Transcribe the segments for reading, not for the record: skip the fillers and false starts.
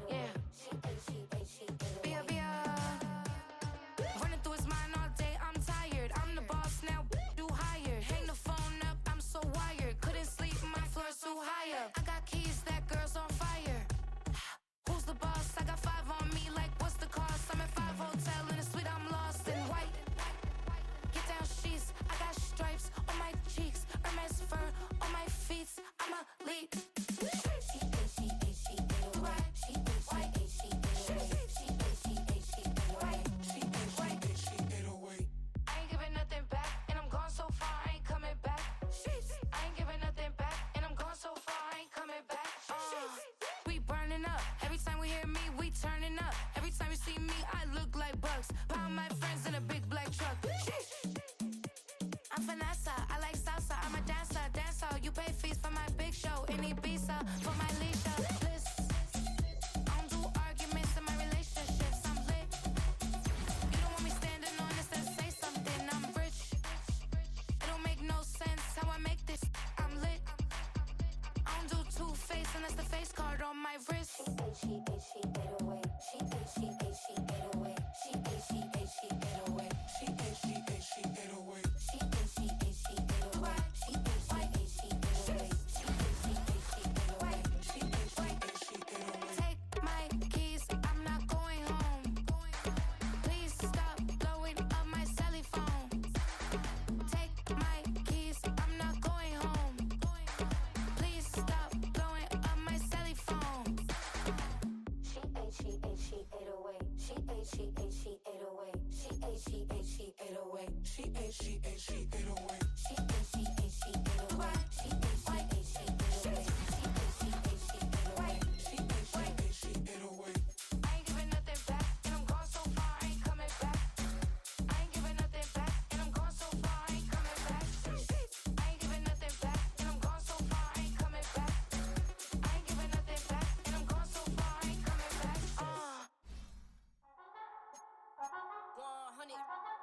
Yeah. Via. Running through his mind all day, I'm tired. I'm the boss now, you hired. Hang the phone up, I'm so wired. Couldn't sleep, my floor's too high up. I got keys, that girl's on fire. Who's the boss? I got 5 on me, like what's the cost? I'm at 5 hotel in a suite, I'm lost in white. Get down sheets, I got stripes on my cheeks, Hermes fur on my feet. I'm a lead. I ain't giving nothing back, and I'm gone so far, I ain't coming back. I ain't giving nothing back, and I'm gone so far, I ain't coming back. We burning up. Every time we hear me, we turning up. Every time you see me, I look like bugs. Pound my friends in a big black truck. I'm Vanessa, I like salsa. I'm a dancer, dancer. You pay fees for my big show in Ibiza for my leisure. Bliss. I don't do arguments in my relationships. I'm lit. You don't want me standing on this and say something. I'm rich. It don't make no sense how I make this. I'm lit. I don't do two-face unless the face card on my wrist. Take my keys, I'm not going home. Please stop blowing up my celly phone. Take my keys, I'm not going home. Please stop blowing up my celly phone. I ain't giving nothing back, and I'm gone so far, I ain't coming back. I ain't giving nothing back, and I'm gone so far, I ain't coming back. I ain't giving nothing back, and I'm gone so far, I ain't coming back. I ain't giving nothing back, and I'm gone so far, I ain't coming back.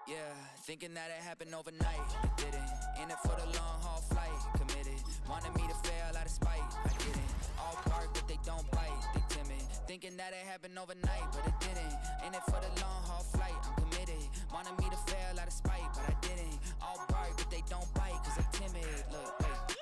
Yeah, thinking that it happened overnight, it didn't. In it for the long haul flight, committed. Wanted me to fail out of spite, I didn't. All bark but they don't bite, they timid. Thinking that it happened overnight, but it didn't. In it for the long haul flight, I'm committed. Wanted me to fail out of spite, but I didn't. All bark but they don't bite, cause they timid. Look, wait.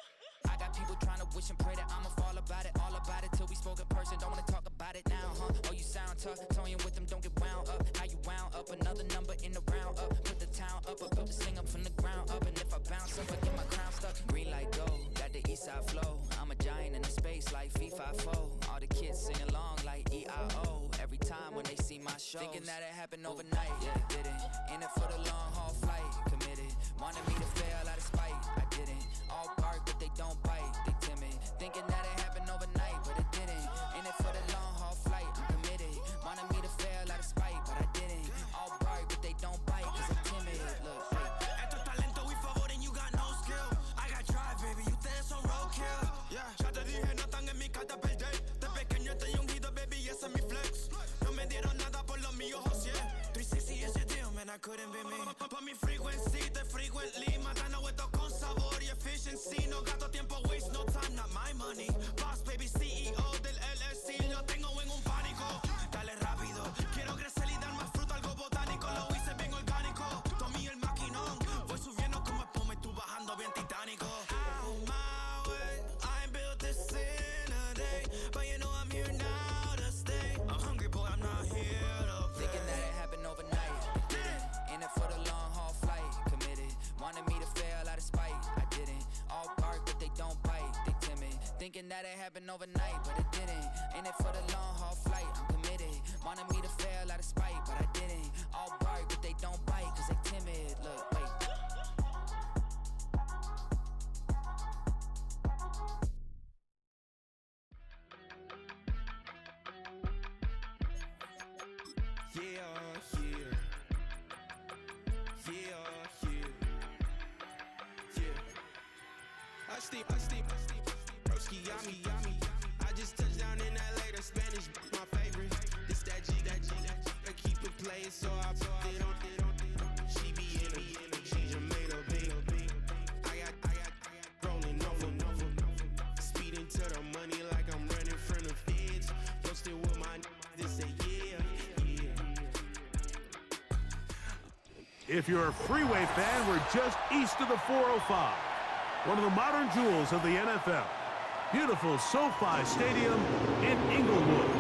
I got people trying to wish and pray that I'ma fall about it. All about it till we spoke in person, don't wanna talk about it now, huh? Oh, you sound tough, toying with them, don't get wound up. How you wound up, another number in the round up. Put the town up, I built this thing up from the ground up. And if I bounce up, I get my crown stuck. Green light go, got the east side flow. I'm a giant in the space like FIFA4. All the kids sing along like EIO. Every time when they see my show, thinking that it happened overnight, yeah, it didn't. In it for the long haul flight, committed. Wanted me to fail out of spite, I didn't. All bark but they don't bite, they timid. Thinking that it happened overnight, but it didn't. In it for the long haul flight, I'm committed. Wanted me to fail out of spite, but I didn't. All bark but they don't bite, cause I'm timid. Look, Esto es talento, we favor and you got no skill. I got drive, baby, ustedes son roadkill. Yeah, ya te dije, no están en mi carta perder. De pequeño estoy ungido, baby, ese es mi flex. No me dieron nada por los míos, José. 360 is your deal, man, I couldn't be me. Pa' mi frequency, te frequently. Matando esto con sabor y efficiency. No gasto tiempo, waste no time, not my money. Boss, baby, CEO del LLC. Lo tengo en un pánico. Dale rápido, quiero crecer y dar más fruto, algo botánico. Lo hice bien orgánico. Tomé el maquinón. Voy subiendo como espuma y tú bajando bien titánico. Out my way, I ain't built this in a day. But you know I'm here now to stay. I'm hungry, boy, I'm not here to play. thinking that it happened overnight, it didn't. In it for the long haul flight, committed. Wanted me to fail out of spite, I didn't. All bark but they don't bite, they timid. Thinking that it happened overnight, but it didn't. In it for the long haul flight, I'm committed. Wanted me to fail out of spite, but I didn't. All bark but they don't bite, cause they timid. Look, wait. Broski, yummy. I just touched down in LA, the Spanish, my favorite. This that G. I keep it playing, so I put it on. She be in it, she just made a big. I got rolling over. Speeding to the money like I'm running from the feds. If you're a freeway fan, we're just east of the 405. One of the modern jewels of the NFL. Beautiful SoFi Stadium in Inglewood.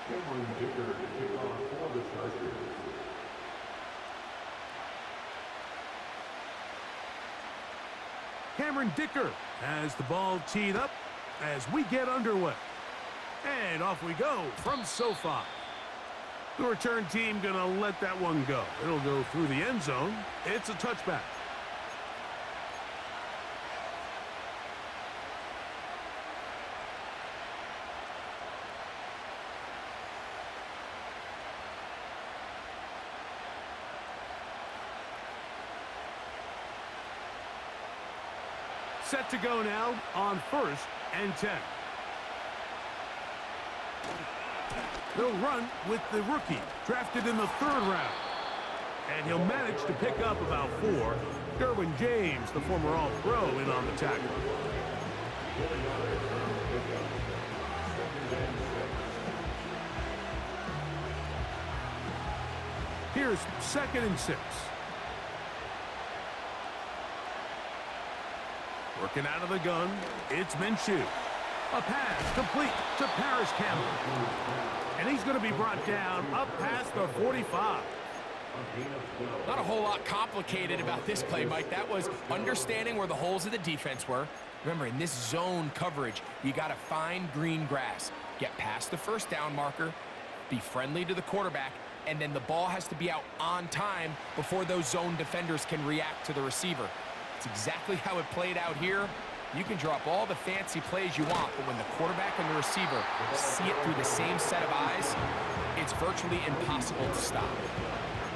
Cameron Dicker to kick off for the Chargers. Cameron Dicker has the ball teed up as we get underway. And off we go from SoFi. The return team going to let that one go. It'll go through the end zone. It's a touchback. Set to go now on 1st and 10. They'll run with the rookie, drafted in the 3rd round. And he'll manage to pick up about 4. Derwin James, the former All-Pro, in on the tackle. Here's 2nd and 6. Working out of the gun, it's Minshew. A pass complete to Paris Campbell. And he's going to be brought down up past the 45. Not a whole lot complicated about this play, Mike. That was understanding where the holes of the defense were. Remember, in this zone coverage, you got to find green grass. Get past the 1st down marker, be friendly to the quarterback, and then the ball has to be out on time before those zone defenders can react to the receiver. It's exactly how it played out here. You can draw up all the fancy plays you want, but when the quarterback and the receiver see it through the same set of eyes, it's virtually impossible to stop.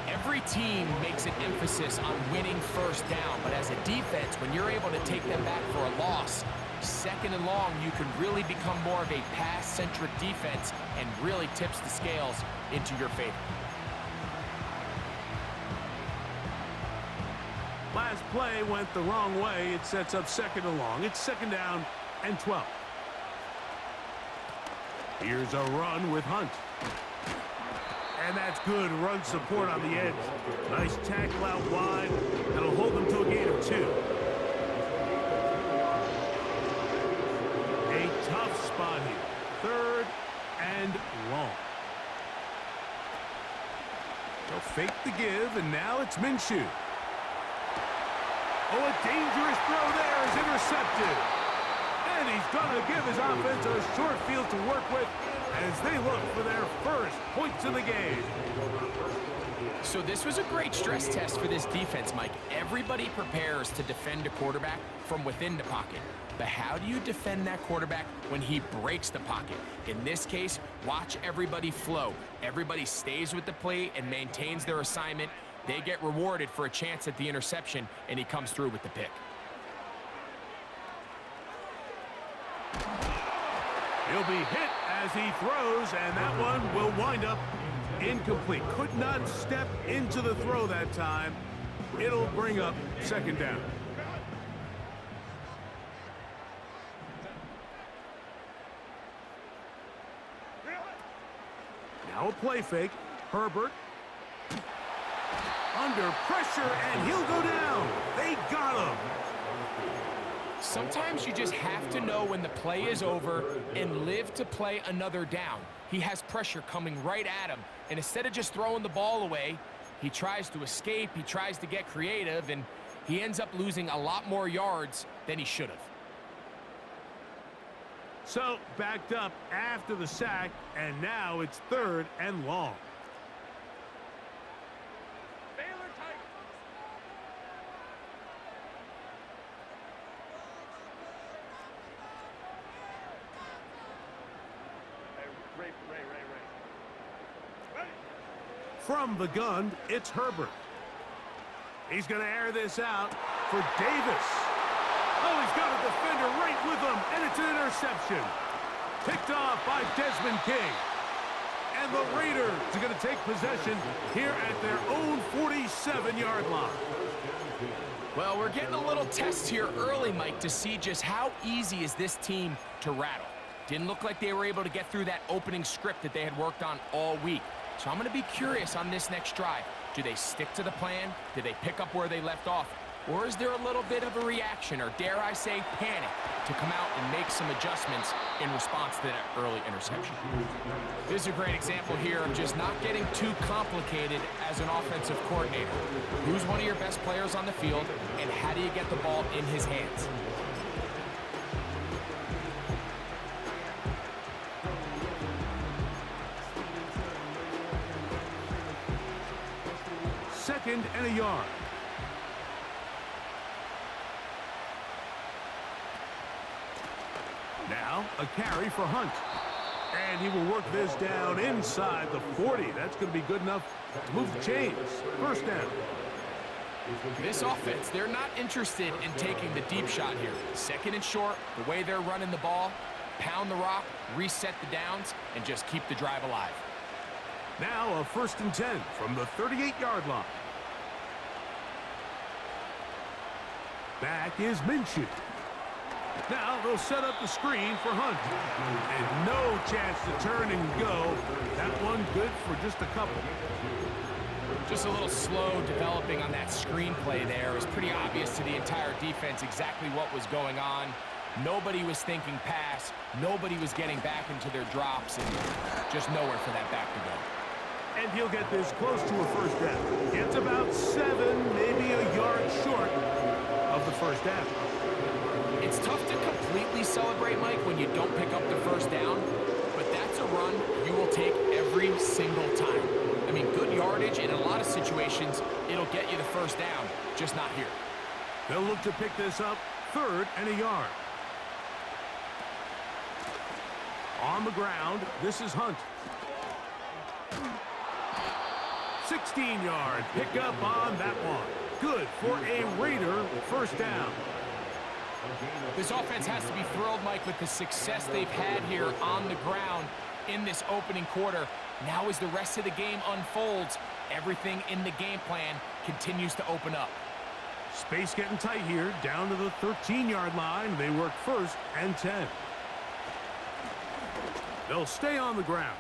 Every team makes an emphasis on winning 1st down, but as a defense, when you're able to take them back for a loss, 2nd and long, you can really become more of a pass-centric defense and really tips the scales into your favor. Last play went the wrong way. It sets up 2nd and long. It's 2nd down and 12. Here's a run with Hunt. And that's good run support on the edge. Nice tackle out wide. That'll hold them to a gain of 2. A tough spot here. 3rd and long. They'll fake the give, and now it's Minshew. Oh, a dangerous throw there is intercepted. And he's going to give his offense a short field to work with as they look for their 1st points of the game. So this was a great stress test for this defense, Mike. Everybody prepares to defend a quarterback from within the pocket. But how do you defend that quarterback when he breaks the pocket? In this case, watch everybody flow. Everybody stays with the play and maintains their assignment. They get rewarded for a chance at the interception, and he comes through with the pick. He'll be hit as he throws, and that one will wind up incomplete. Could not step into the throw that time. It'll bring up 2nd down. Now a play fake. Herbert. Under pressure, and he'll go down. They got him. Sometimes you just have to know when the play is over and live to play another down. He has pressure coming right at him, and instead of just throwing the ball away, he tries to escape, he tries to get creative, and he ends up losing a lot more yards than he should have. So, backed up after the sack, and now it's 3rd and long. From the gun, it's Herbert. He's going to air this out for Davis. Oh, he's got a defender right with him, and it's an interception. Picked off by Desmond King. And the Raiders are going to take possession here at their own 47-yard line. Well, we're getting a little test here early, Mike, to see just how easy is this team to rattle. Didn't look like they were able to get through that opening script that they had worked on all week. So I'm going to be curious on this next drive. Do they stick to the plan? Do they pick up where they left off? Or is there a little bit of a reaction, or dare I say panic, to come out and make some adjustments in response to that early interception? This is a great example here of just not getting too complicated as an offensive coordinator. Who's one of your best players on the field, and how do you get the ball in his hands? Second and a yard. Now, a carry for Hunt. And he will work this down inside the 40. That's going to be good enough to move the chains. First down. This offense, they're not interested in taking the deep shot here. Second and short, the way they're running the ball, pound the rock, reset the downs, and just keep the drive alive. Now a 1st and 10 from the 38-yard line. Back is Minshew. Now they'll set up the screen for Hunt. And no chance to turn and go. That one good for just a couple. Just a little slow developing on that screenplay there. It was pretty obvious to the entire defense exactly what was going on. Nobody was thinking pass. Nobody was getting back into their drops, and just nowhere for that back to go. And he'll get this close to a first down. It's about 7, maybe a yard short of the first down. It's tough to completely celebrate, Mike, when you don't pick up the first down, but that's a run you will take every single time. I mean, good yardage, and in a lot of situations, it'll get you the first down, just not here. They'll look to pick this up, 3rd and a yard. On the ground, this is Hunt. 16-yard pickup on that one. Good for a Raider first down. This offense has to be thrilled, Mike, with the success they've had here on the ground in this opening quarter. Now as the rest of the game unfolds, everything in the game plan continues to open up. Space getting tight here, down to the 13-yard line. They work 1st and 10. They'll stay on the ground.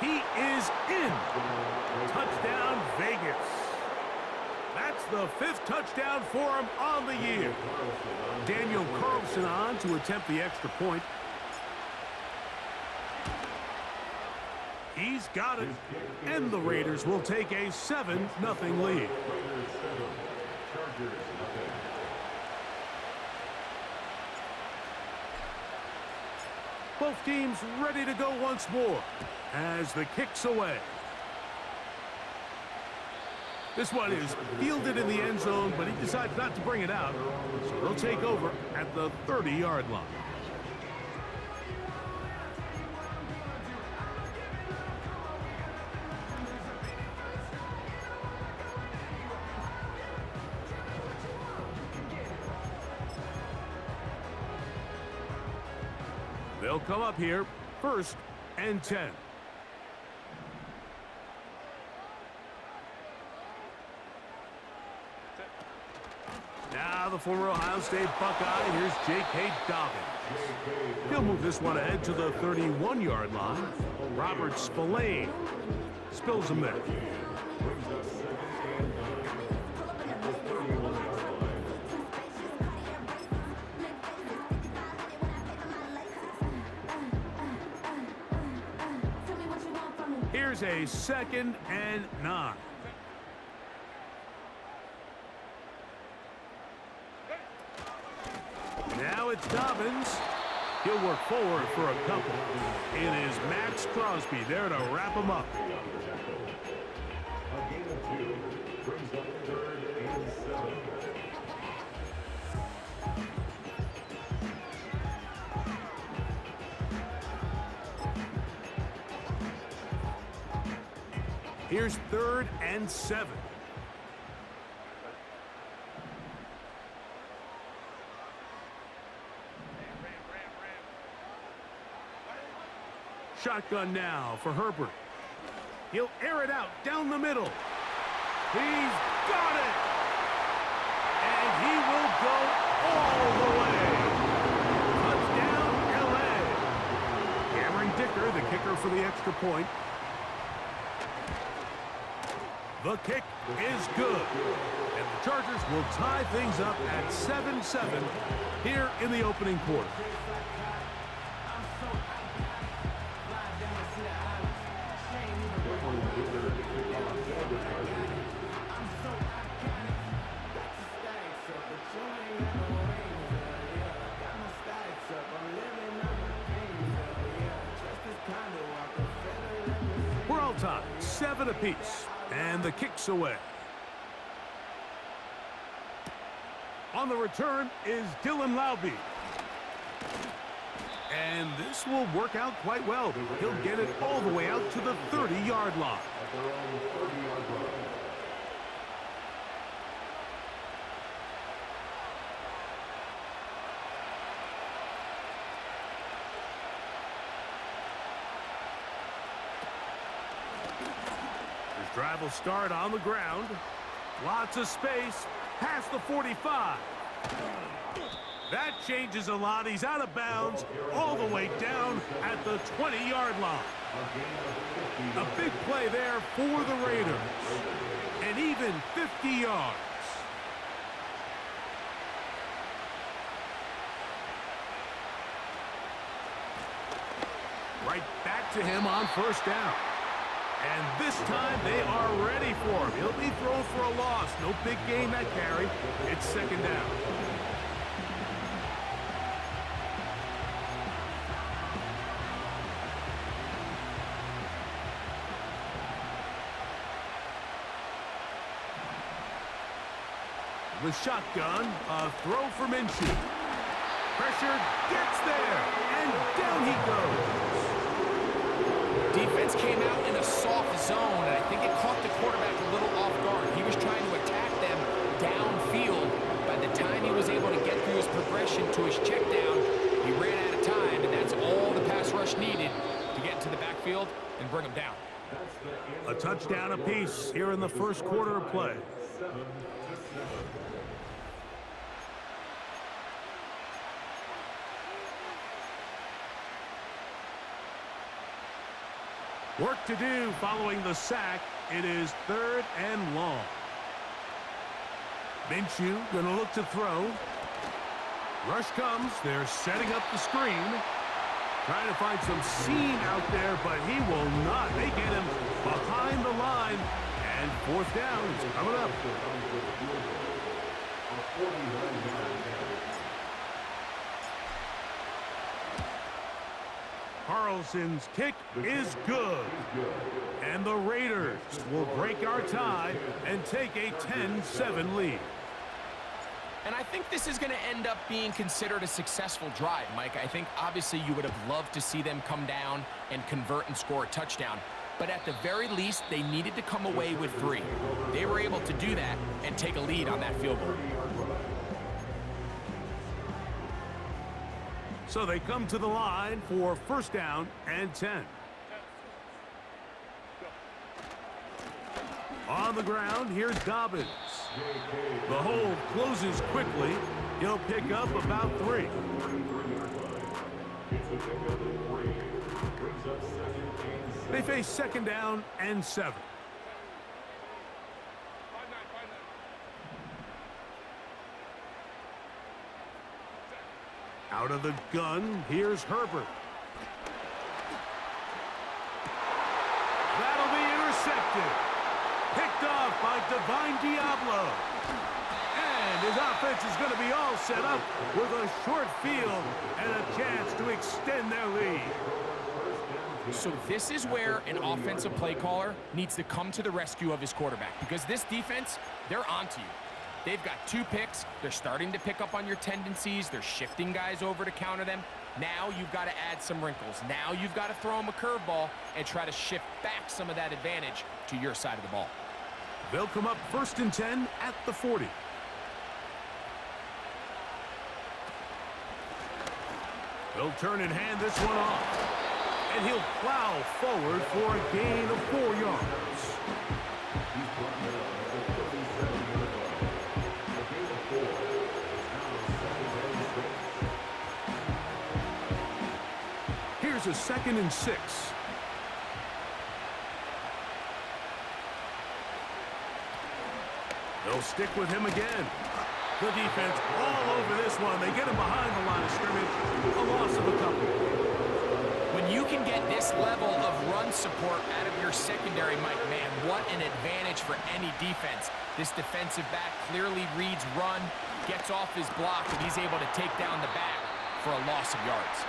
He is in. Touchdown, Vegas. That's the 5th touchdown for him on the year. Daniel Carlson on to attempt the extra point. He's got it. And the Raiders will take a 7-0 lead. Both teams ready to go once more as the kick's away. This one is fielded in the end zone, but he decides not to bring it out. So they'll take over at the 30-yard line. They'll come up here, 1st and 10. Now the former Ohio State Buckeye, here's J.K. Dobbins. He'll move this one ahead to the 31-yard line. Robert Spillane spills him there. Here's a 2nd and 9. Now it's Dobbins. He'll work forward for a couple. It is Max Crosby there to wrap him up. A gain of 2 brings up 3rd and 7. Here's 3rd and 7. shotgun now for Herbert. He'll air it out down the middle. He's got it! And he will go all the way. Touchdown, L.A. Cameron Dicker, the kicker for the extra point. The kick is good. And the Chargers will tie things up at 7-7 here in the opening quarter. We're all tied, 7 apiece, and the kick's away. On the return is Dylan Laube. And this will work out quite well. He'll get it all the way out to the 30-yard line. His drive will start on the ground. Lots of space. Past the 45. That changes a lot. He's out of bounds all the way down at the 20-yard line. A big play there for the Raiders. And even 50 yards. Right back to him on first down. And this time they are ready for him. He'll be thrown for a loss. No big gain that carry. It's second down. The shotgun, a throw for Minshew. Pressure gets there, and down he goes. Defense came out in a soft zone, and I think it caught the quarterback a little off guard. He was trying to attack them downfield. By the time he was able to get through his progression to his check down, he ran out of time, and that's all the pass rush needed to get into the backfield and bring him down. A touchdown apiece here in the first quarter of play. Work to do following the sack. It is 3rd and long. Minshew going to look to throw. Rush comes. They're setting up the screen. Trying to find some seam out there, but he will not. They get him behind the line. And 4th down is coming up. Carlson's kick is good. And the Raiders will break our tie and take a 10-7 lead. And I think this is going to end up being considered a successful drive, Mike. I think obviously you would have loved to see them come down and convert and score a touchdown. But at the very least, they needed to come away with 3. They were able to do that and take a lead on that field goal. So they come to the line for 1st down and 10. On the ground, here's Dobbins. The hold closes quickly. He'll pick up about 3. They face 2nd down and 7. Out of the gun, here's Herbert. That'll be intercepted. Picked off by Divine Diablo. And his offense is going to be all set up with a short field and a chance to extend their lead. So this is where an offensive play caller needs to come to the rescue of his quarterback, because this defense, they're onto you. They've got 2 picks. They're starting to pick up on your tendencies. They're shifting guys over to counter them. Now you've got to add some wrinkles. Now you've got to throw them a curveball and try to shift back some of that advantage to your side of the ball. They'll come up 1st and 10 at the 40. They'll turn and hand this one off. And he'll plow forward for a gain of 4 yards. He's brought down at the 37-yard line. A gain of 4. It's now 2nd and 6. Here's a 2nd and 6. They'll stick with him again. The defense all over this one. They get him behind the line of scrimmage. A loss of a couple. When you can get this level of run support out of your secondary, Mike, man, what an advantage for any defense. This defensive back clearly reads run, gets off his block, and he's able to take down the back for a loss of yards.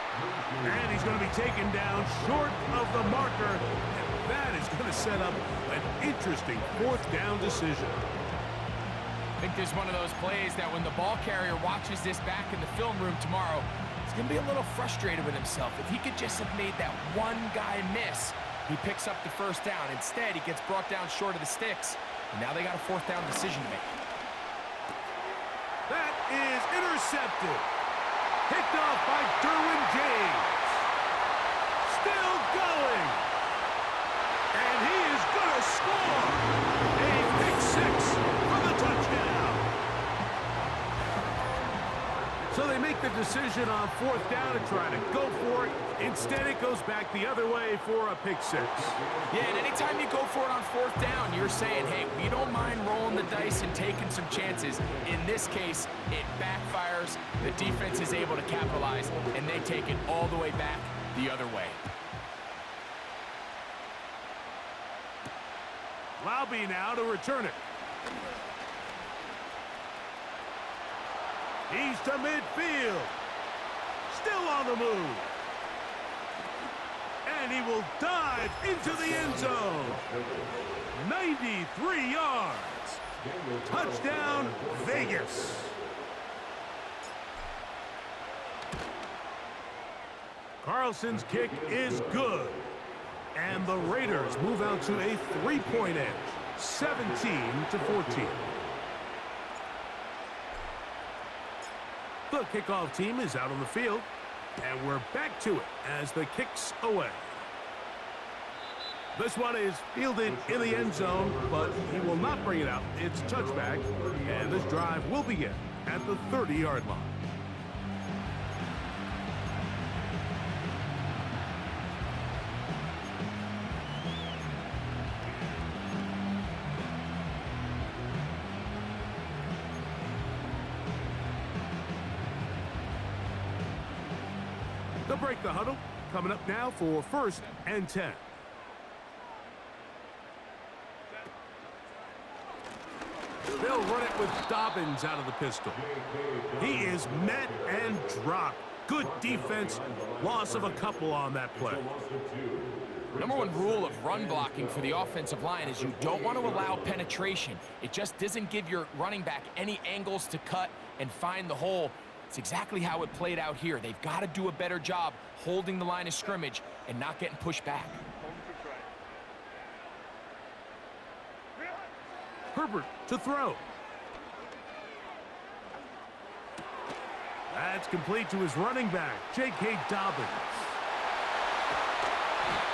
And he's going to be taken down short of the marker. And that is going to set up an interesting 4th down decision. I think there's one of those plays that when the ball carrier watches this back in the film room tomorrow, he's going to be a little frustrated with himself. If he could just have made that one guy miss, he picks up the 1st down. Instead, he gets brought down short of the sticks, and now they got a 4th down decision to make. That is intercepted. Picked off by Derwin James. Still going. And he is going to score. A pick 6 for the touchdown. So they make the decision on 4th down to try to go for it. Instead, it goes back the other way for a pick 6. Yeah, and anytime you go for it on 4th down, you're saying, hey, we don't mind rolling the dice and taking some chances. In this case, it backfires. The defense is able to capitalize, and they take it all the way back the other way. Laube now to return it. He's to midfield. Still on the move. And he will dive into the end zone. 93 yards. Touchdown, Vegas. Carlson's kick is good. And the Raiders move out to a 3-point edge, 17-14. The kickoff team is out on the field, and we're back to it as the kick's away. This one is fielded in the end zone, but he will not bring it out. It's touchback, and this drive will begin at the 30-yard line. They'll break the huddle. Coming up now for 1st and 10. They'll run it with Dobbins out of the pistol. He is met and dropped. Good defense. Loss of a couple on that play. Number 1 rule of run blocking for the offensive line is you don't want to allow penetration. It just doesn't give your running back any angles to cut and find the hole. It's exactly how it played out here. They've got to do a better job holding the line of scrimmage and not getting pushed back. Herbert to throw. That's complete to his running back, J.K. Dobbins.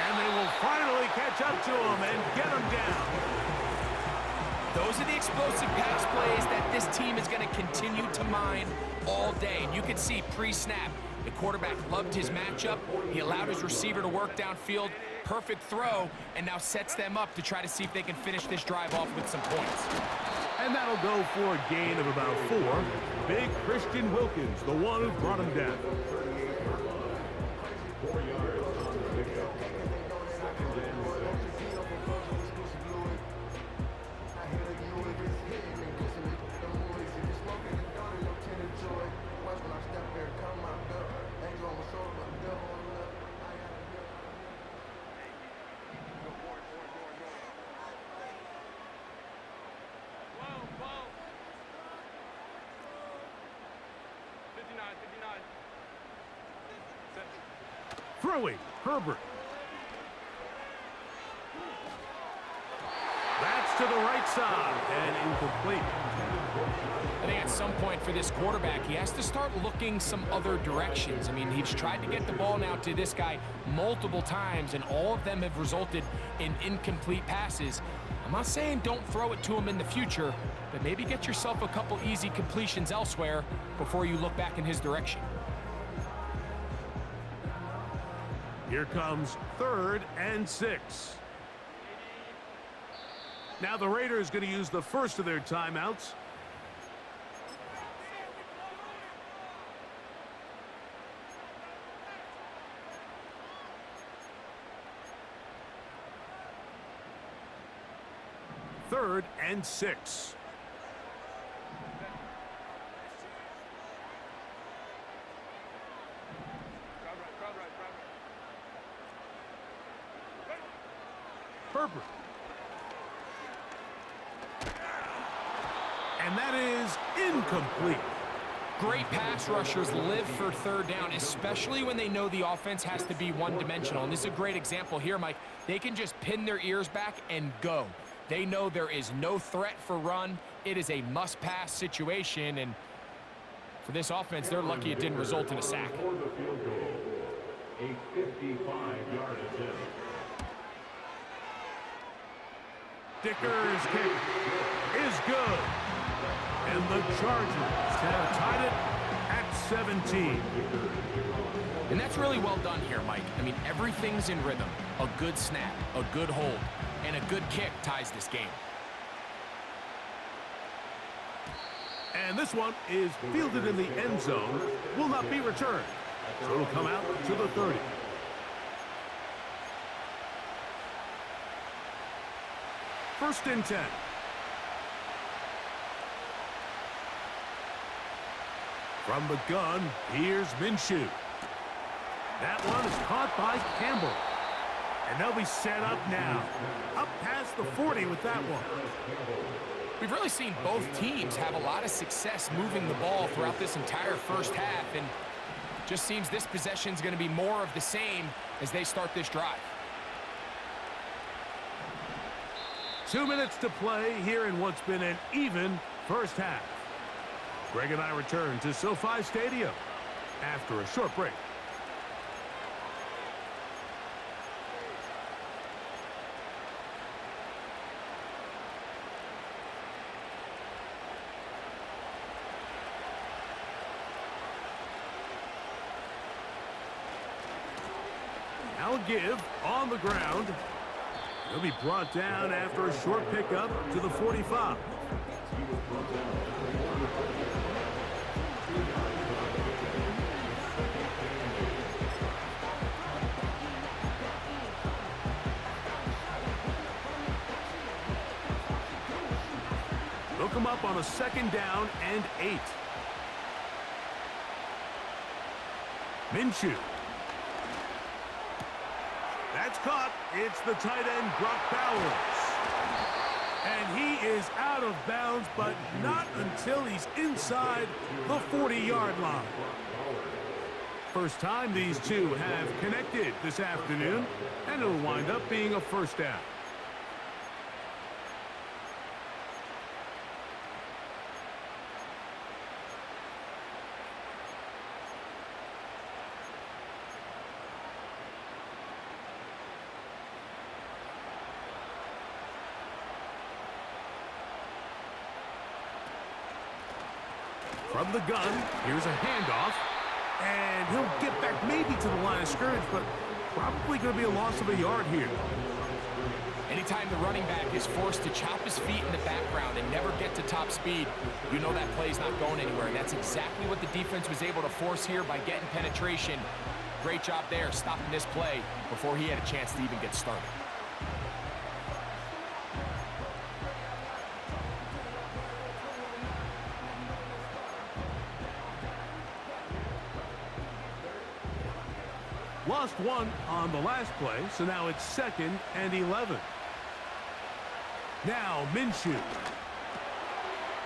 And they will finally catch up to him and get him down. Those are the explosive pass plays that this team is going to continue to mine all day. And you can see pre-snap, the quarterback loved his matchup. He allowed his receiver to work downfield. Perfect throw, and now sets them up to try to see if they can finish this drive off with some points. And that'll go for a gain of about 4. Big Christian Wilkins, the one who brought him down. 4 yards on the pickup. 2nd and 6. Throwing, Herbert. That's to the right side and incomplete. I think at some point for this quarterback, he has to start looking some other directions. I mean, he's tried to get the ball now to this guy multiple times, and all of them have resulted in incomplete passes. I'm not saying don't throw it to him in the future, but maybe get yourself a couple easy completions elsewhere before you look back in his direction. Here comes 3rd and 6. Now the Raiders going to use the first of their timeouts. Third and 6. Herbert. And that is incomplete. Great pass rushers live for 3rd down, especially when they know the offense has to be one-dimensional. And this is a great example here, Mike. They can just pin their ears back and go. They know there is no threat for run. It is a must-pass situation, and for this offense, they're lucky it didn't result in a sack. A 55-yard attempt. Dicker's kick is good. And the Chargers have tied it at 17. And that's really well done here, Mike. I mean, everything's in rhythm. A good snap, a good hold, and a good kick ties this game. And this one is fielded in the end zone, will not be returned. So it'll come out to the 30. First and 10. From the gun, here's Minshew. That one is caught by Campbell. And they'll be set up now. Up past the 40 with that one. We've really seen both teams have a lot of success moving the ball throughout this entire first half, and just seems this possession is going to be more of the same as they start this drive. 2 minutes to play here in what's been an even first half. Greg and I return to SoFi Stadium after a short break. Now a give on the ground. He'll be brought down after a short pickup to the 45. They'll come up on a 2nd down and 8. Minshew. That's caught. It's the tight end, Brock Bowers. And he is out of bounds, but not until he's inside the 40-yard line. First time these two have connected this afternoon, and it'll wind up being a first down. From the gun, here's a handoff. And he'll get back maybe to the line of scrimmage, but probably going to be a loss of a yard here. Anytime the running back is forced to chop his feet in the background and never get to top speed, you know that play's not going anywhere. And that's exactly what the defense was able to force here by getting penetration. Great job there, stopping this play before he had a chance to even get started. Lost one on the last play, so now it's 2nd and 11. Now Minshew.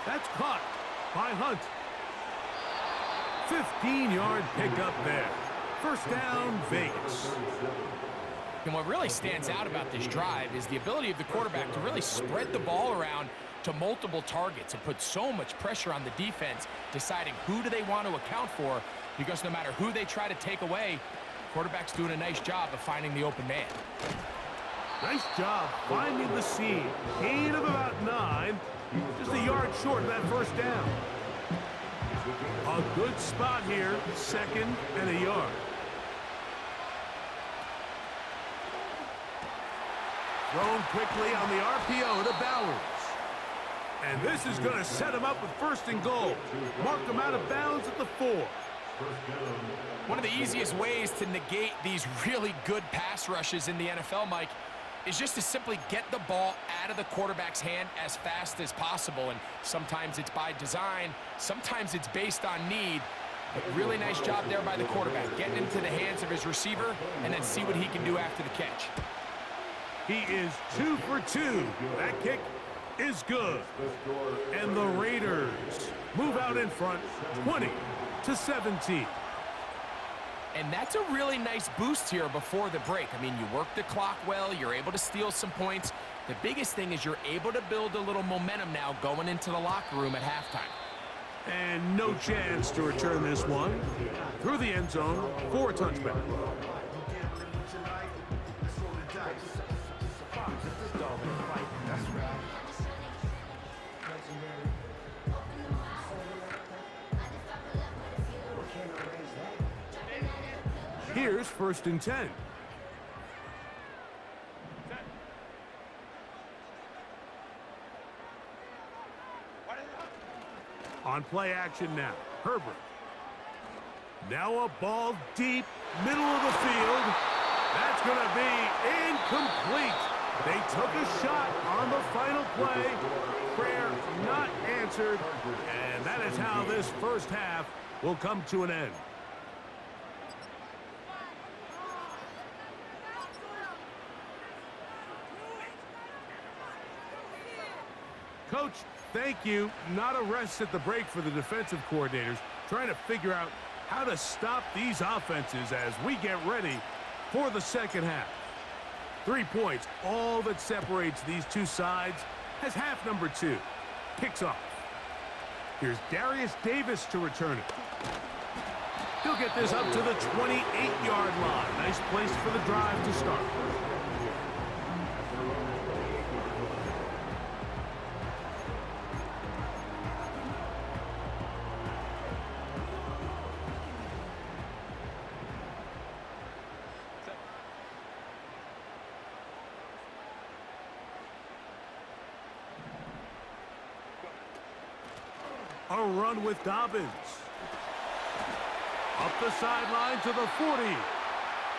That's caught by Hunt. 15-yard pickup there. First down, Vegas. And what really stands out about this drive is the ability of the quarterback to really spread the ball around to multiple targets and put so much pressure on the defense, deciding who do they want to account for, because no matter who they try to take away, quarterback's doing a nice job of finding the open man. Nice job finding the seam. Gain of about 9. Just a yard short of that first down. A good spot here. 2nd and a yard. Thrown quickly on the RPO to Bowers. And this is going to set him up with 1st and goal. Mark him out of bounds at the 4. One of the easiest ways to negate these really good pass rushes in the NFL, Mike, is just to simply get the ball out of the quarterback's hand as fast as possible. And sometimes it's by design, sometimes it's based on need. But really nice job there by the quarterback, getting into the hands of his receiver and then see what he can do after the catch. He is 2 for 2. That kick is good. And the Raiders move out in front, 20-17. And that's a really nice boost here before the break. I mean, you work the clock well, you're able to steal some points. The biggest thing is you're able to build a little momentum now going into the locker room at halftime. And no chance to return this one. Through the end zone for a touchback. Here's 1st and 10. On play action now, Herbert. Now a ball deep, middle of the field. That's going to be incomplete. They took a shot on the final play. Prayer not answered. And that is how this first half will come to an end. Coach, thank you. Not a rest at the break for the defensive coordinators, trying to figure out how to stop these offenses as we get ready for the second half. 3 points, all that separates these two sides, as half number 2 kicks off. Here's Darius Davis to return it. He'll get this up to the 28-yard line. Nice place for the drive to start. A run with Dobbins. Up the sideline to the 40.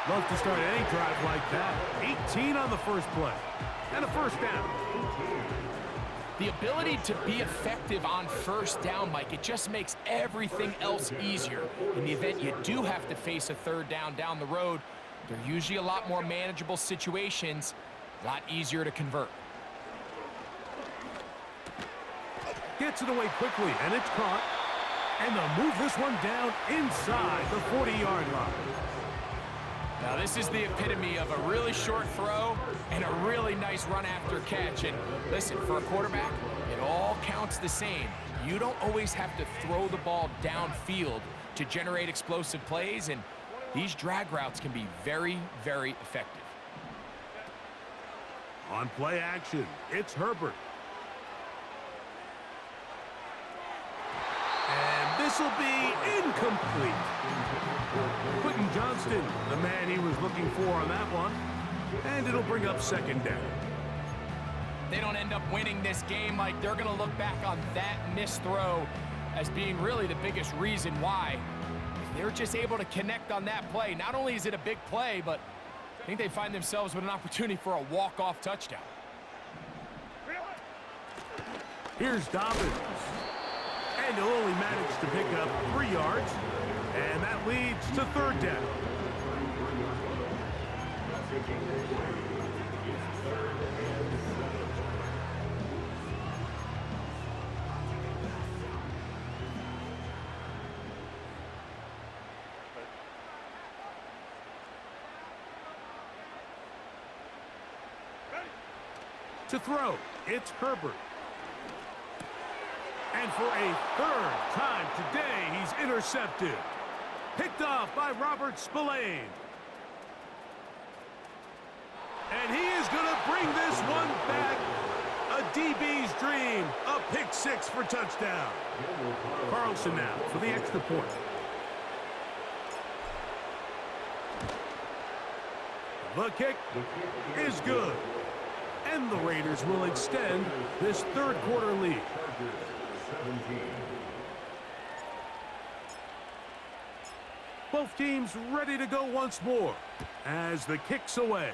Love to start any drive like that. 18 on the first play. And a first down. The ability to be effective on first down, Mike, it just makes everything else easier. In the event you do have to face a 3rd down the road, they're usually a lot more manageable situations, a lot easier to convert. Gets it away quickly, and it's caught. And they'll move this one down inside the 40-yard line. Now, this is the epitome of a really short throw and a really nice run after catch. And listen, for a quarterback, it all counts the same. You don't always have to throw the ball downfield to generate explosive plays, and these drag routes can be very, very effective. On play action, it's Herbert. And this will be incomplete. Quentin Johnston, the man he was looking for on that one. And it'll bring up 2nd down. They don't end up winning this game, like they're going to look back on that missed throw as being really the biggest reason why. They're just able to connect on that play. Not only is it a big play, but I think they find themselves with an opportunity for a walk-off touchdown. Here's Dobbins. And he'll only manage to pick up 3 yards. And that leads to 3rd down. To throw, it's Herbert. And for a third time today, he's intercepted. Picked off by Robert Spillane. And he is going to bring this one back. A DB's dream. A pick six for touchdown. Carlson now for the extra point. The kick is good. And the Raiders will extend this third quarter lead. Both teams ready to go once more as the kick's away.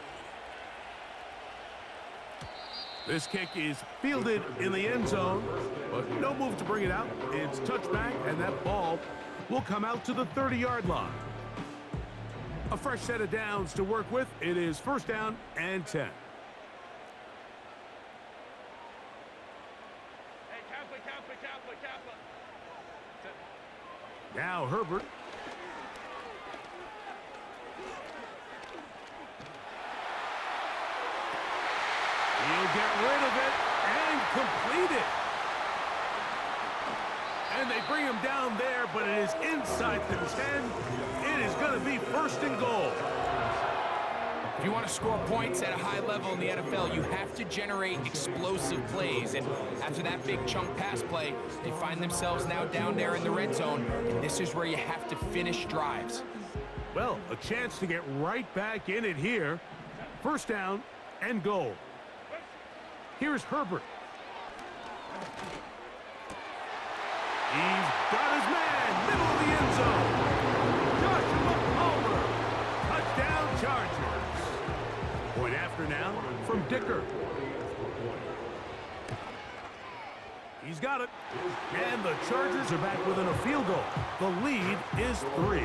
This kick is fielded in the end zone, but no move to bring it out. It's touchback, and that ball will come out to the 30-yard line. A fresh set of downs to work with. It is first down and 10. Now Herbert. He'll get rid of it and complete it. And they bring him down there, but it is inside the 10. It is going to be first and goal. If you want to score points at a high level in the NFL, you have to generate explosive plays. And after that big chunk pass play, they find themselves now down there in the red zone. And this is where you have to finish drives. Well, a chance to get right back in it here. First down and goal. Here's Herbert. He's got his man, middle of the end zone. Joshua Palmer, touchdown Chargers. Point after now from Dicker. He's got it. And the Chargers are back within a field goal. The lead is 3.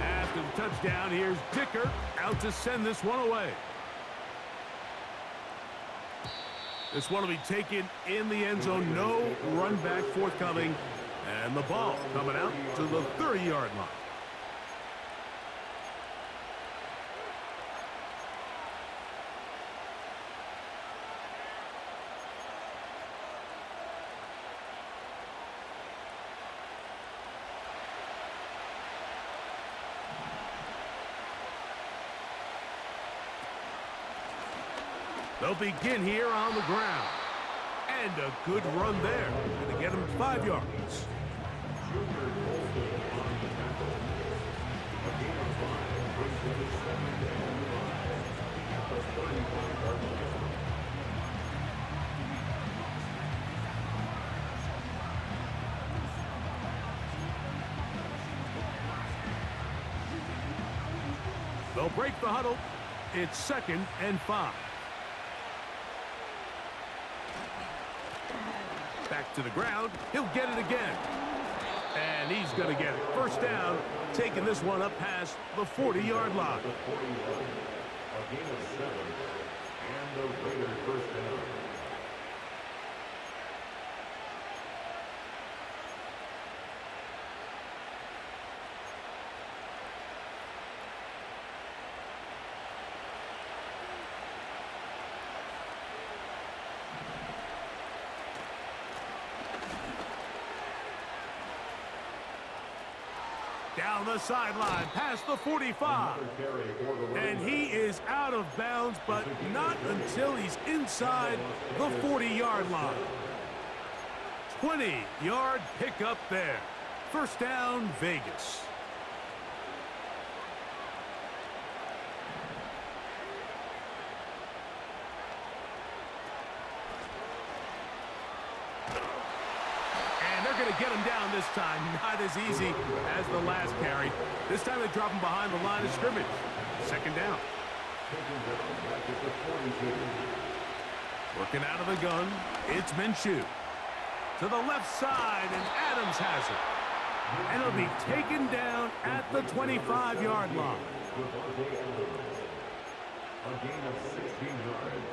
After the touchdown, here's Dicker out to send this one away. This one will be taken in the end zone. No run back forthcoming. And the ball coming out to the 30-yard line. They'll begin here on the ground. And a good run there. Going to get him 5 yards. They'll break the huddle. It's 2nd and 5. Back to the ground. He'll get it again. And he's going to get it. First down, taking this one up past the 40-yard line. A game of 7, and the Raiders first down. Down the sideline, past the 45. And he is out of bounds, but not until he's inside the 40-yard line. 20-yard pickup there. First down, Vegas. Going to get him down this time. Not as easy as the last carry. This time they drop him behind the line of scrimmage. Second down. Working out of the gun. It's Minshew. To the left side, and Adams has it. And it'll be taken down at the 25-yard line. A gain of 16 yards.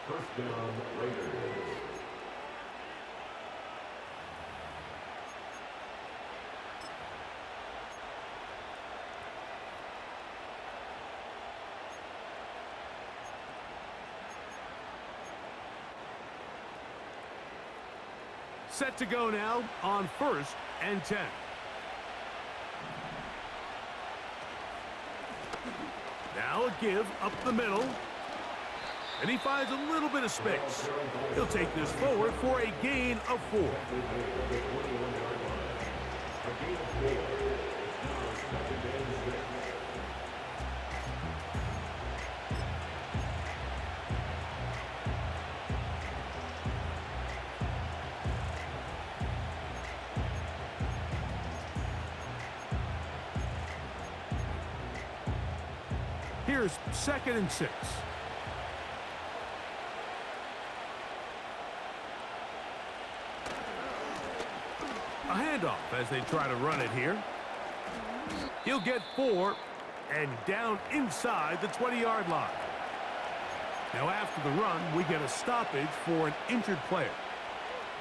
First down, Raiders. Set to go now on 1st and 10. Now a give up the middle. And he finds a little bit of space. He'll take this forward for a gain of 4. Here's 2nd and 6. A handoff as they try to run it here. He'll get 4 and down inside the 20-yard line. Now after the run, we get a stoppage for an injured player.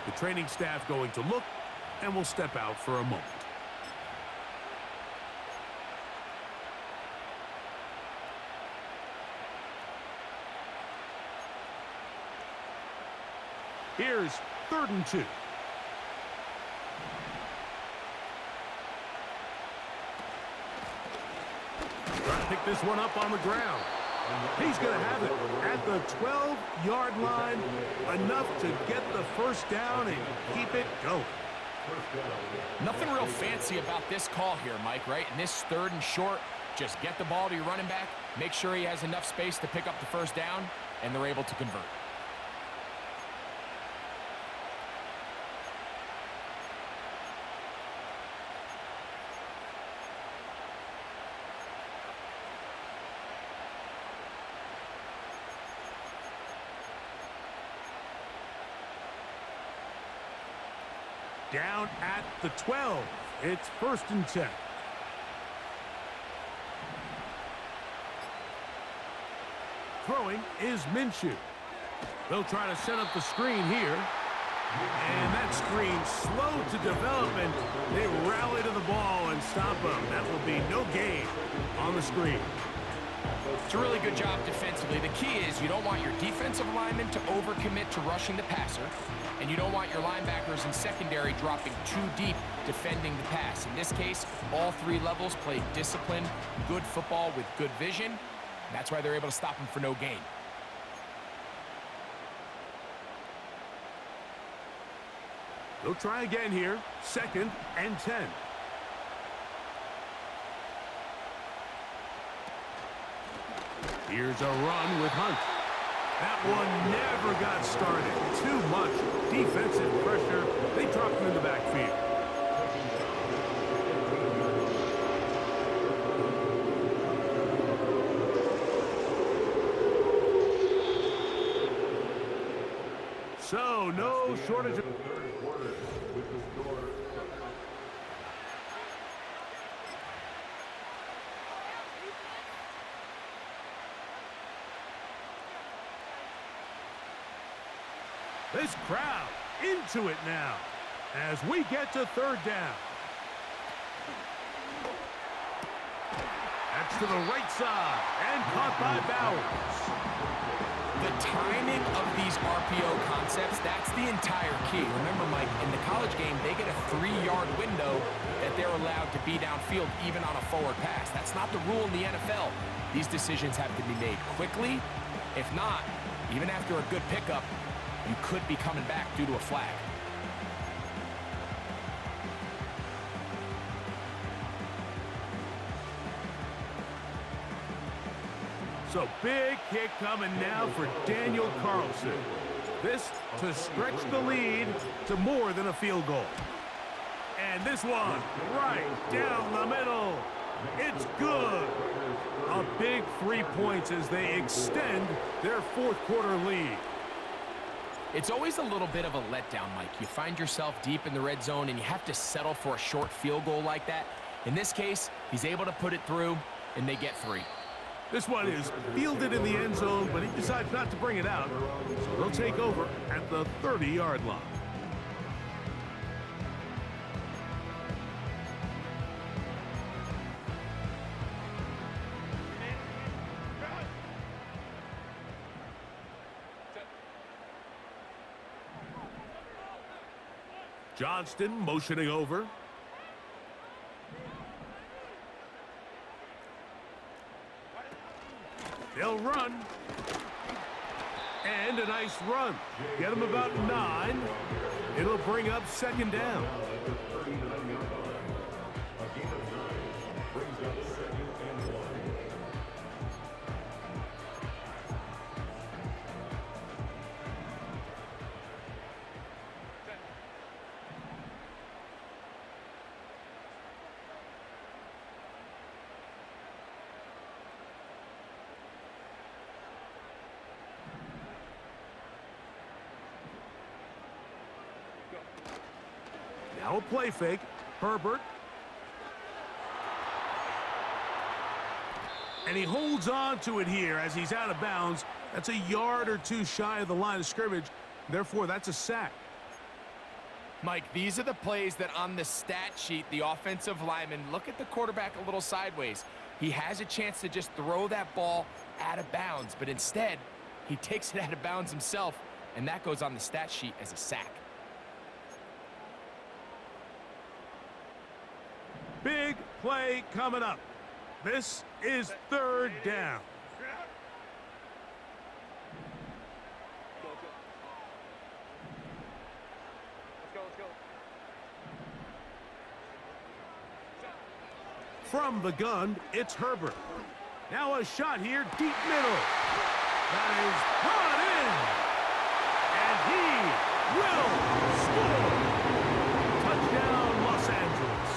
The training staff going to look and will step out for a moment. Here's 3rd and 2. Trying to pick this one up on the ground. He's going to have it at the 12-yard line, enough to get the 1st down and keep it going. Nothing real fancy about this call here, Mike, right? In this 3rd and short, just get the ball to your running back, make sure he has enough space to pick up the 1st down, and they're able to convert. Down at the 12. It's 1st and 10. Throwing is Minshew. They'll try to set up the screen here. And that screen slow to develop, and they rally to the ball and stop him. That will be no gain on the screen. It's a really good job defensively. The key is you don't want your defensive linemen to overcommit to rushing the passer, and you don't want your linebackers in secondary dropping too deep defending the pass. In this case, all 3 levels played disciplined, good football with good vision. That's why they're able to stop him for no gain. They'll try again here. 2nd and 10. Here's a run with Hunt. That one never got started. Too much defensive pressure. They dropped him in the backfield. So, no shortage of... This crowd into it now as we get to 3rd down. That's to the right side and caught by Bowers. The timing of these RPO concepts, that's the entire key. Remember, Mike, in the college game, they get a 3-yard window that they're allowed to be downfield even on a forward pass. That's not the rule in the NFL. These decisions have to be made quickly. If not, even after a good pickup, you could be coming back due to a flag. So big kick coming now for Daniel Carlson. This to stretch the lead to more than a field goal. And this one right down the middle. It's good. A big 3 points as they extend their 4th quarter lead. It's always a little bit of a letdown, Mike. You find yourself deep in the red zone and you have to settle for a short field goal like that. In this case, he's able to put it through and they get 3. This one is fielded in the end zone, but he decides not to bring it out. So they'll take over at the 30-yard line. Johnston motioning over. They'll run. And a nice run. Get them about 9. It'll bring up second down. Now a play fake. Herbert. And he holds on to it here as he's out of bounds. That's a yard or 2 shy of the line of scrimmage. Therefore, that's a sack. Mike, these are the plays that on the stat sheet, the offensive lineman, look at the quarterback a little sideways. He has a chance to just throw that ball out of bounds, but instead, he takes it out of bounds himself, and that goes on the stat sheet as a sack. Big play coming up. This is 3rd down. From the gun, it's Herbert. Now a shot here, deep middle. That is brought in. And he will score. Touchdown, Los Angeles.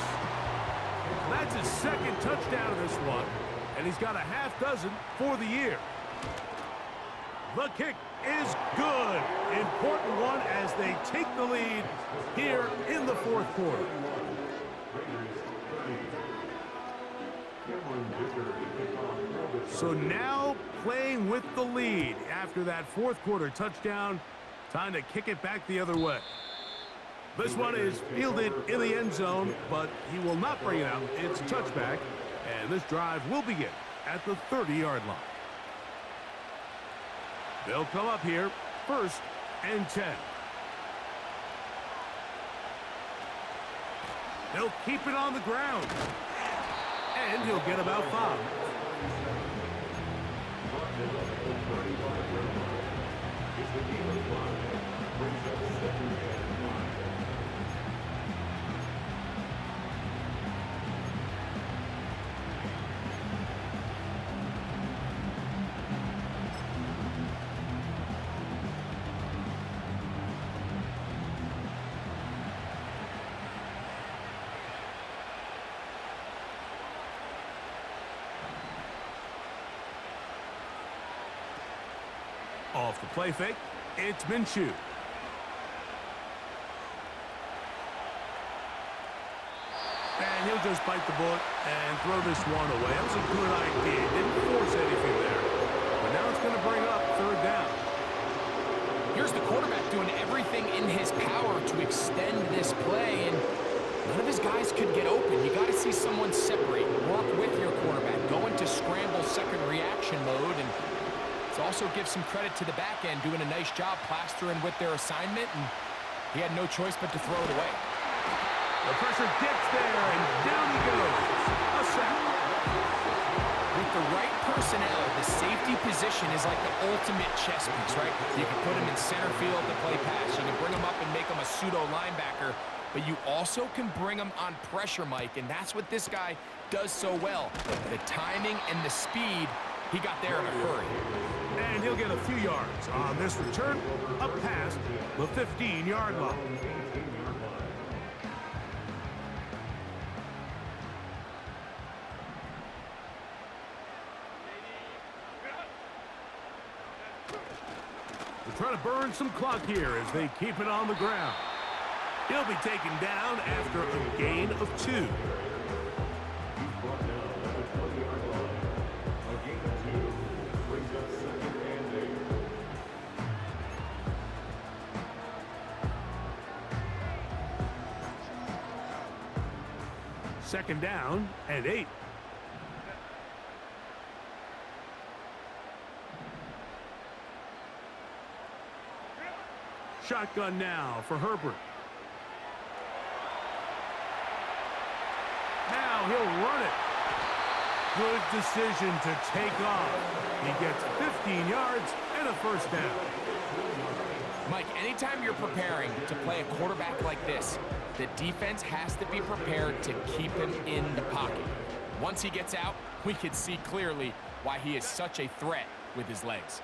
That's his 2nd touchdown of this one, and he's got a half dozen for the year. The kick is good. Important one as they take the lead here in the 4th quarter. So now playing with the lead after that 4th quarter touchdown. Time to kick it back the other way. This one is fielded in the end zone, but he will not bring it out. It's a touchback, and this drive will begin at the 30-yard line. They'll come up here, 1st and 10. They'll keep it on the ground, and he'll get about 5. Off the play fake, it's Minshew. And he'll just bite the bullet and throw this one away. That was a good idea. Didn't force anything there. But now it's going to bring up 3rd down. Here's the quarterback doing everything in his power to extend this play, and none of his guys could get open. You got to see someone separate, work with your quarterback, go into scramble second reaction mode, and also give some credit to the back end, doing a nice job plastering with their assignment, and he had no choice but to throw it away. The pressure gets there, and down he goes. A sack. With the right personnel, the safety position is like the ultimate chess piece, right? You can put him in center field to play pass. You can bring him up and make him a pseudo linebacker, but you also can bring him on pressure, Mike, and that's what this guy does so well. The timing and the speed, he got there in a hurry. And he'll get a few yards on this return, up past the 15-yard line. They're trying to burn some clock here as they keep it on the ground. He'll be taken down after a gain of 2. Second down and 8. Shotgun now for Herbert. Now he'll run it. Good decision to take off. He gets 15 yards and a first down. Mike, anytime you're preparing to play a quarterback like this, the defense has to be prepared to keep him in the pocket. Once he gets out, we can see clearly why he is such a threat with his legs.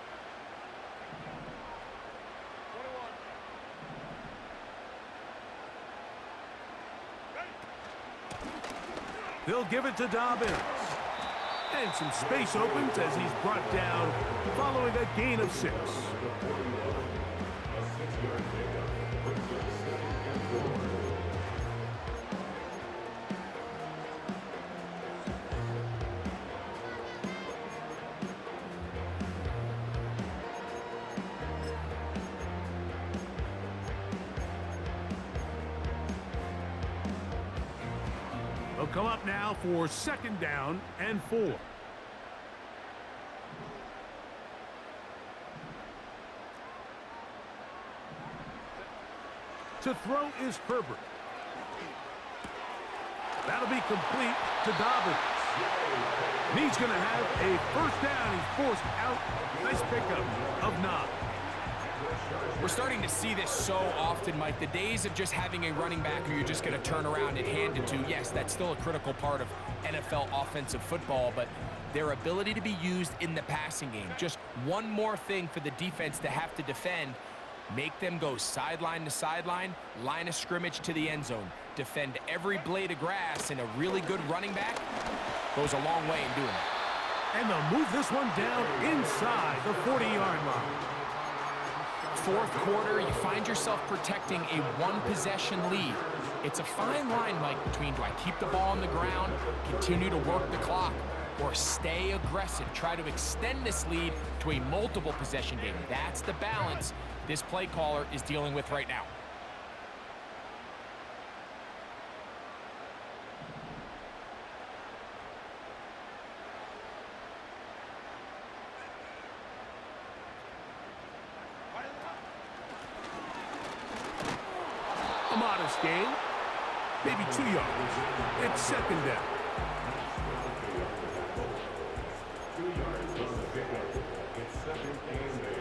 They'll give it to Dobbins. And some space opens as he's brought down following a gain of 6. They'll come up now for 2nd down and 4. To throw is Herbert. That'll be complete to Dobbins. And he's going to have a first down. He's forced out. Nice pickup of 9. We're starting to see this so often, Mike. The days of just having a running back who you're just going to turn around and hand it to, yes, that's still a critical part of NFL offensive football, but their ability to be used in the passing game, just one more thing for the defense to have to defend, make them go sideline to sideline, line of scrimmage to the end zone, defend every blade of grass, and a really good running back goes a long way in doing it. And they'll move this one down inside the 40-yard line. 4th quarter, you find yourself protecting a one-possession lead. It's a fine line, Mike, between do I keep the ball on the ground, continue to work the clock, or stay aggressive, try to extend this lead to a multiple possession game. That's the balance this play caller is dealing with right now. A modest gain, maybe 2 yards. It's 2nd down. 2 yards on the pickup. It's 2nd and 8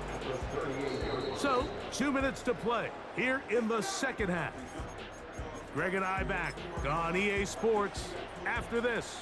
at the 38-yard line. So, 2 minutes to play here in the 2nd half. Greg and I back on EA Sports after this.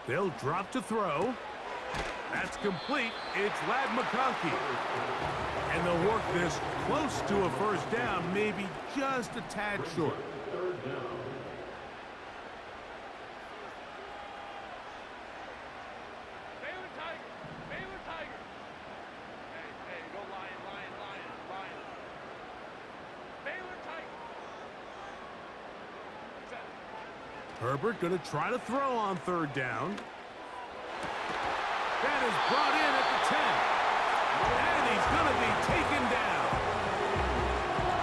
They'll drop to throw. That's complete. It's Lad McConkey. And they'll work this close to a first down, maybe just a tad short. 3rd down. Herbert going to try to throw on 3rd down. That is brought in at the 10. And he's going to be taken down.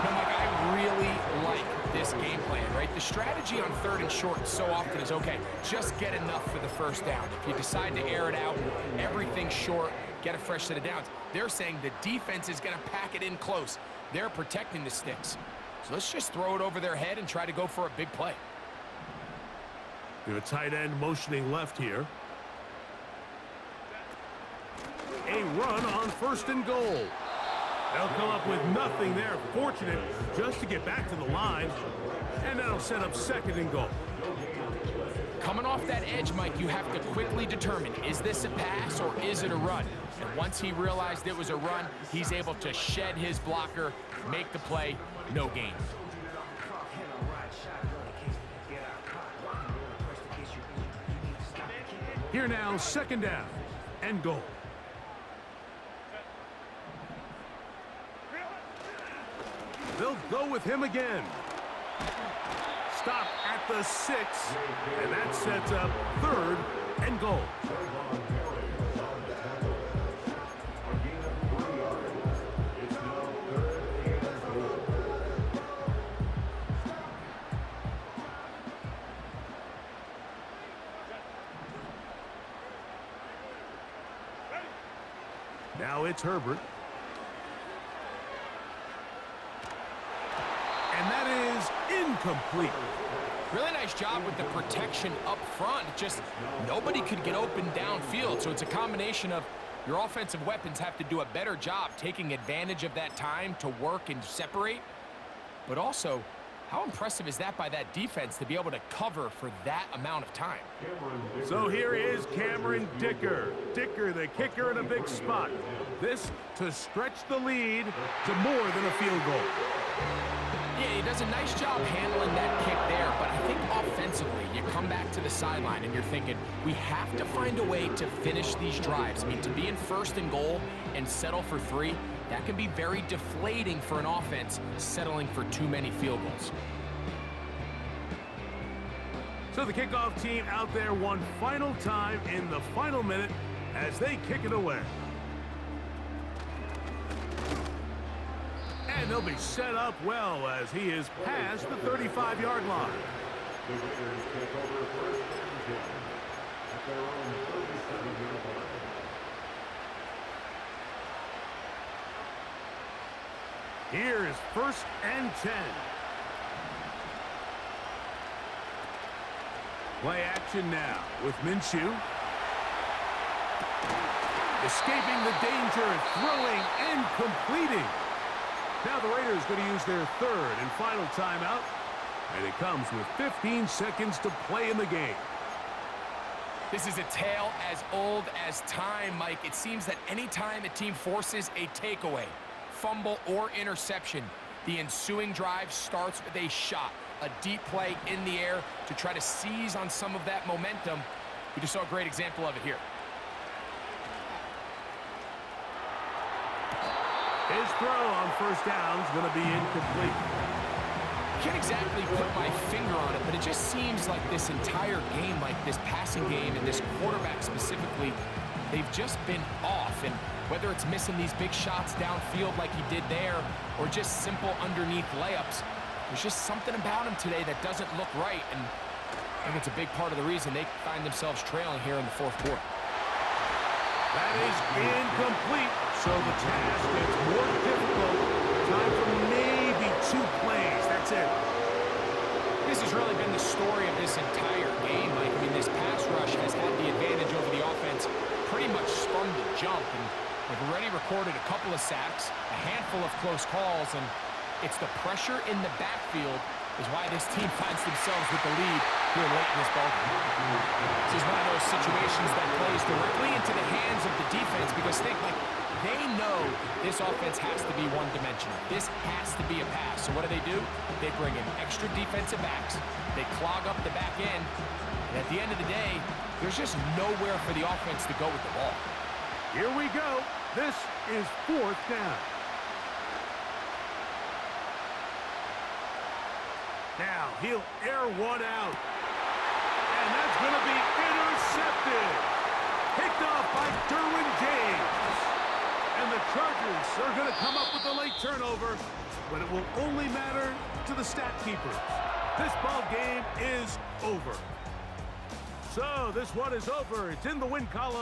Now, Mike, I really like this game plan, right? The strategy on 3rd and short so often is, okay, just get enough for the first down. If you decide to air it out, everything short, get a fresh set of downs. They're saying the defense is going to pack it in close. They're protecting the sticks. So let's just throw it over their head and try to go for a big play. We have a tight end motioning left here. A run on 1st and goal. They'll come up with nothing there. Fortunate just to get back to the line. And that'll set up 2nd and goal. Coming off that edge, Mike, you have to quickly determine, is this a pass or is it a run? And once he realized it was a run, he's able to shed his blocker, make the play, no gain. Here now, 2nd down and goal. They'll go with him again. stop at the 6, and that sets up 3rd and goal. Now it's Herbert. And that is incomplete. Really nice job with the protection up front. Just nobody could get open downfield. So it's a combination of your offensive weapons have to do a better job taking advantage of that time to work and separate. But also, how impressive is that by that defense to be able to cover for that amount of time? So here is Cameron Dicker. Dicker, the kicker, in a big spot. This to stretch the lead to more than a field goal. Yeah, he does a nice job handling that kick there, but I think offensively, you come back to the sideline and you're thinking, we have to find a way to finish these drives. I mean, to be in 1st and goal and settle for 3, that can be very deflating for an offense settling for too many field goals. So the kickoff team out there one final time in the final minute as they kick it away. And they'll be set up well as he is past the 35-yard line. The Raiders take over 1st and 10 at their own 37-yard line. Here is 1st and 10. Play action now with Minshew. Escaping the danger, throwing and completing. Now the Raiders going to use their 3rd and final timeout. And it comes with 15 seconds to play in the game. This is a tale as old as time, Mike. It seems that anytime a team forces a takeaway, fumble, or interception, the ensuing drive starts with a shot, a deep play in the air to try to seize on some of that momentum. We just saw a great example of it here. His throw on 1st down is going to be incomplete. Can't exactly put my finger on it, but it just seems like this entire game, like this passing game and this quarterback specifically, they've just been off. And whether it's missing these big shots downfield like he did there or just simple underneath layups, there's just something about him today that doesn't look right. And I think it's a big part of the reason they find themselves trailing here in the 4th quarter. That is incomplete, so the task gets more difficult. Time for maybe 2 plays. That's it. This has really been the story of this entire game, Mike. I mean, this pass rush has had the advantage over the offense pretty much from the jump. And they've already recorded a couple of sacks, a handful of close calls, and it's the pressure in the backfield is why this team finds themselves with the lead here late in this ballgame. This is one of those situations that plays directly into the hands of the defense because like they know this offense has to be one-dimensional. This has to be a pass. So what do? They bring in extra defensive backs. They clog up the back end. And at the end of the day, there's just nowhere for the offense to go with the ball. Here we go. This is 4th down. Now he'll air one out. And that's going to be intercepted. Picked off by Derwin James. And the Chargers are going to come up with a late turnover, but it will only matter to the stat keepers. This ball game is over. So this one is over. It's in the win column.